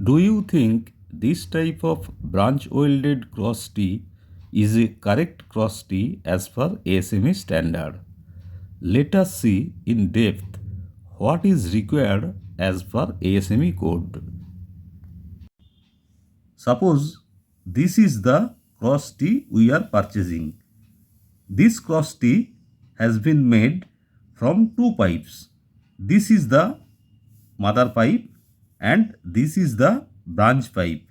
Do you think this type of branch welded cross T is a correct cross T as per ASME standard? Let us see in depth what is required as per ASME code. Suppose this is the cross T we are purchasing. This cross T has been made from two pipes. This is the mother pipe and this is the branch pipe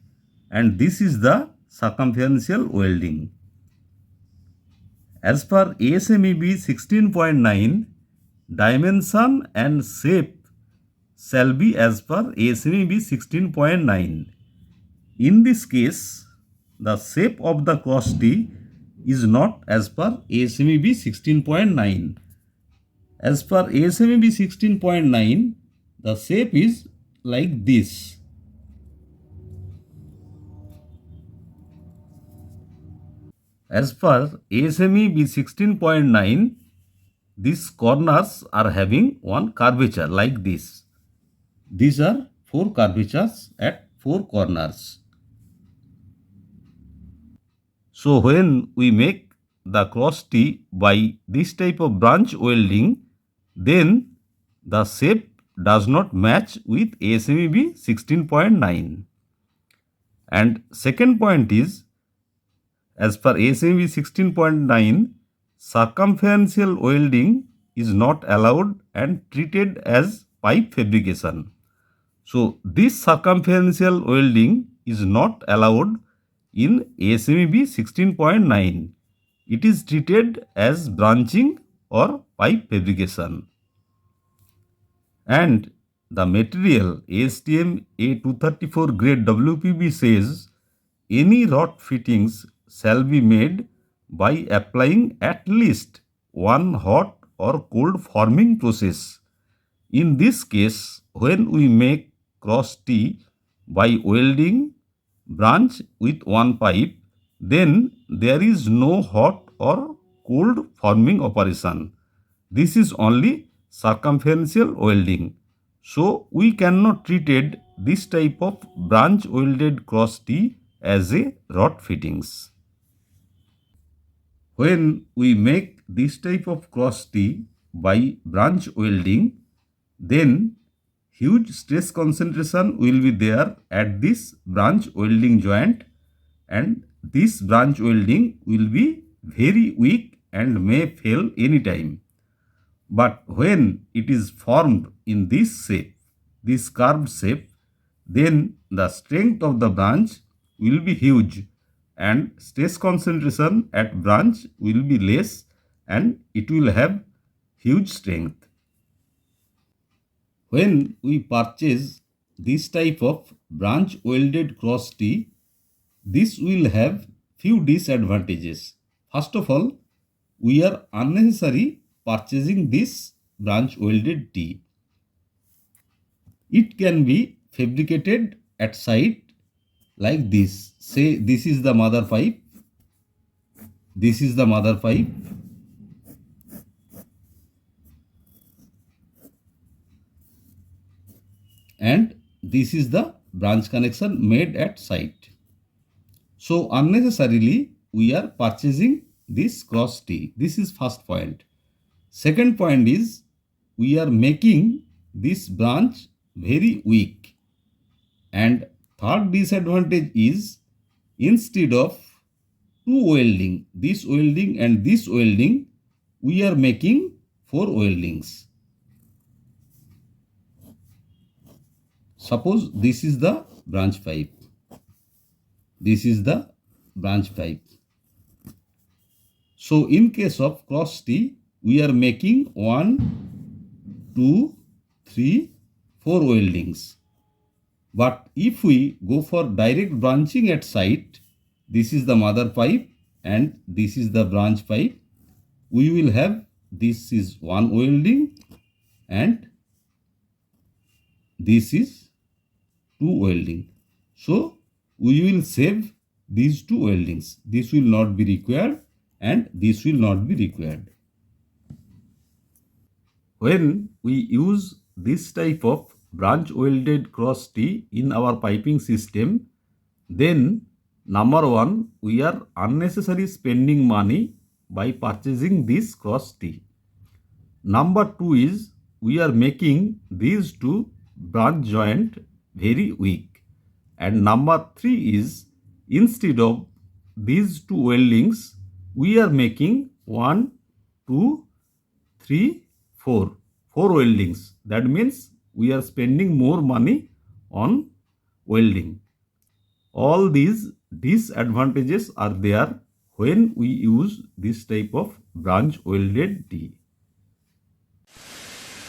and this is the circumferential welding. As per ASME 16.9, dimension and shape shall be as per ASME 16.9. In this case, the shape of the cross T is not as per ASME 16.9. As per ASME 16.9, the shape is like this. As per ASME 16.9, these corners are having one curvature like this. These are four curvatures at four corners. So when we make the cross T by this type of branch welding, then the shape does not match with ASME 16.9. And second point is, as per ASME 16.9, circumferential welding is not allowed and treated as pipe fabrication. So this circumferential welding is not allowed in ASME 16.9. It is treated as branching or pipe fabrication. And the material ASTM A234 grade WPB says any rod fittings shall be made by applying at least one hot or cold forming process. In this case, when we make cross T by welding branch with one pipe, then there is no hot or cold forming operation. This is only circumferential welding. So we cannot treat this type of branch welded cross T as a rod fittings. When we make this type of cross T by branch welding, then huge stress concentration will be there at this branch welding joint, and this branch welding will be very weak and may fail anytime. But when it is formed in this shape, this curved shape, then the strength of the branch will be huge and stress concentration at branch will be less and it will have huge strength. When we purchase this type of branch welded cross T, this will have few disadvantages. First of all, we are unnecessary purchasing this branch welded T. It can be fabricated at site like this. Say this is the mother pipe, this is the mother pipe, and this is the branch connection made at site. So unnecessarily we are purchasing this cross T. This is first point. Second point is we are making this branch very weak. And third disadvantage is instead of two welding, this welding and this welding, we are making four weldings. Suppose this is the branch pipe. This is the branch pipe. So in case of cross T, we are making 1, 2, 3, 4 weldings. But if we go for direct branching at site, this is the mother pipe and this is the branch pipe, we will have this is one welding and this is two welding. So we will save these two weldings. This will not be required and this will not be required. When we use this type of branch welded cross T in our piping system, then number one, we are unnecessarily spending money by purchasing this cross T. Number two is we are making these two branch joint very weak. And number three is instead of these two weldings, we are making one, two, three, four. Four weldings. That means we are spending more money on welding. All these disadvantages are there when we use this type of branch welded T.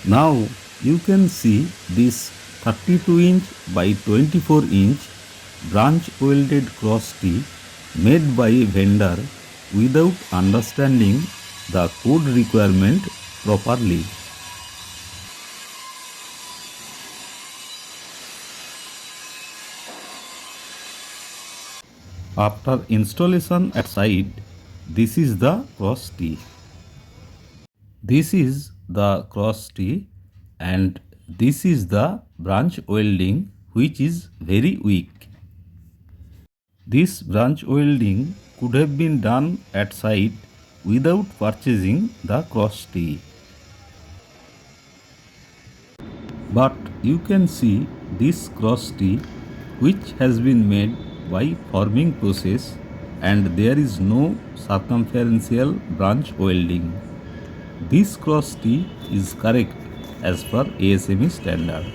Now you can see this 32-inch by 24-inch branch welded cross T made by a vendor without understanding the code requirement properly. After installation at site, this is the cross T. This is the cross T and this is the branch welding which is very weak. This branch welding could have been done at site without purchasing the cross T. But you can see this cross T which has been made by forming process and there is no circumferential branch welding. This cross T is correct as per ASME standard.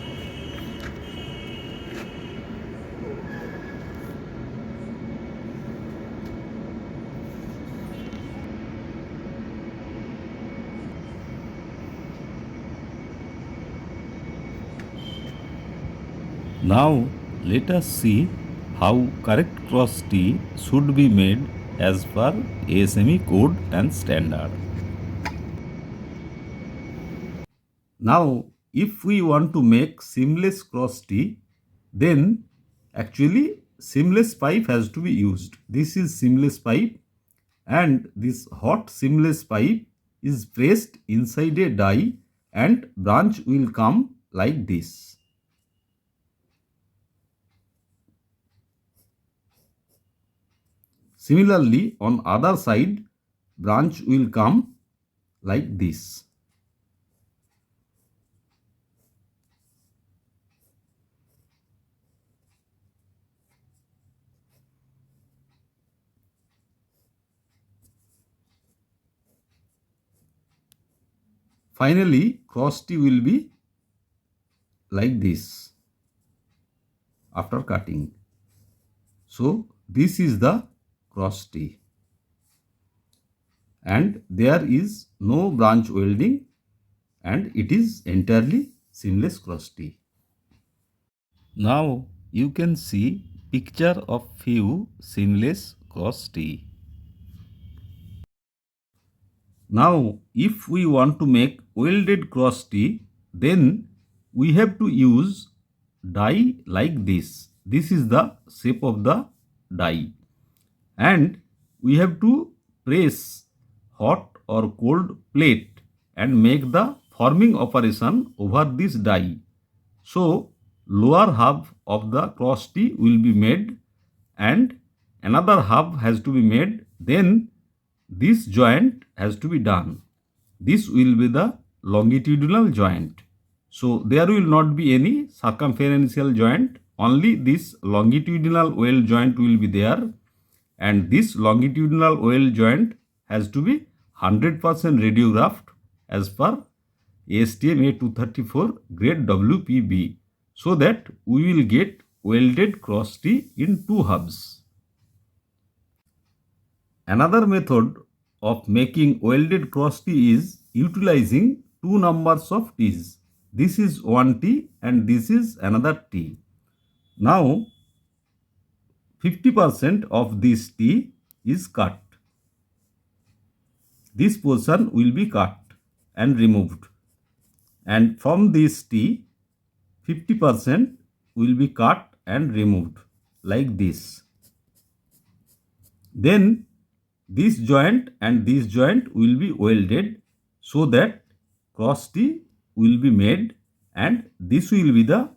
Now let us see how correct cross T should be made as per ASME code and standard. Now if we want to make seamless cross T, then actually seamless pipe has to be used. This is seamless pipe and this hot seamless pipe is pressed inside a die and branch will come like this. Similarly, on other side, branch will come like this. Finally, cross T will be like this after cutting. So, this is the cross T. And there is no branch welding and it is entirely seamless cross T. Now you can see picture of few seamless cross T. Now if we want to make welded cross T, then we have to use die like this. This is the shape of the die and we have to press hot or cold plate and make the forming operation over this die. So lower half of the cross T will be made and another half has to be made, then this joint has to be done. This will be the longitudinal joint. So there will not be any circumferential joint, only this longitudinal weld joint will be there and this longitudinal weld joint has to be 100% radiographed as per ASTM A234 grade WPB so that we will get welded cross T in two halves. Another method of making welded cross T is utilizing two numbers of T's. This is one T and this is another T. Now 50% of this T is cut. This portion will be cut and removed. And from this T, 50% will be cut and removed like this. Then this joint and this joint will be welded so that cross T will be made and this will be the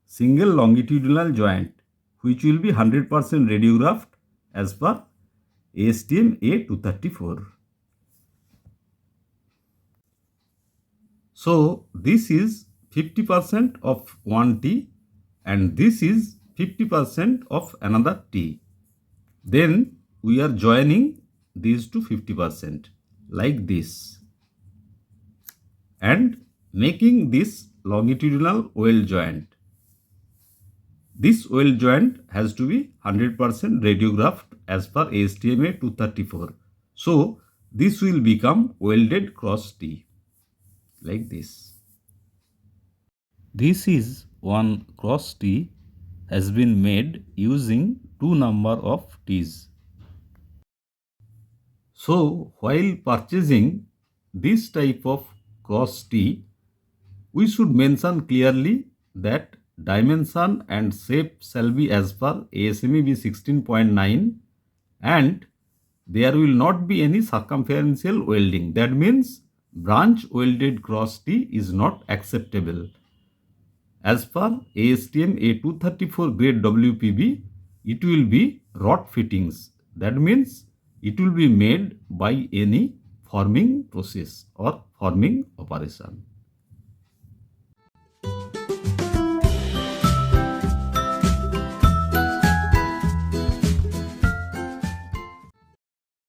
single longitudinal joint which will be 100% radiographed as per ASTM A234. So this is 50% of one T and this is 50% of another T. Then we are joining these to 50% like this and making this longitudinal weld joint. This weld joint has to be 100% radiographed as per ASTM 234. So this will become welded cross T like this. This is one cross T has been made using two number of T's. So while purchasing this type of cross T, we should mention clearly that dimension and shape shall be as per ASME B 16.9 and there will not be any circumferential welding. That means branch welded cross T is not acceptable. As per ASTM A234 grade WPB, it will be rod fittings. That means it will be made by any forming process or forming operation.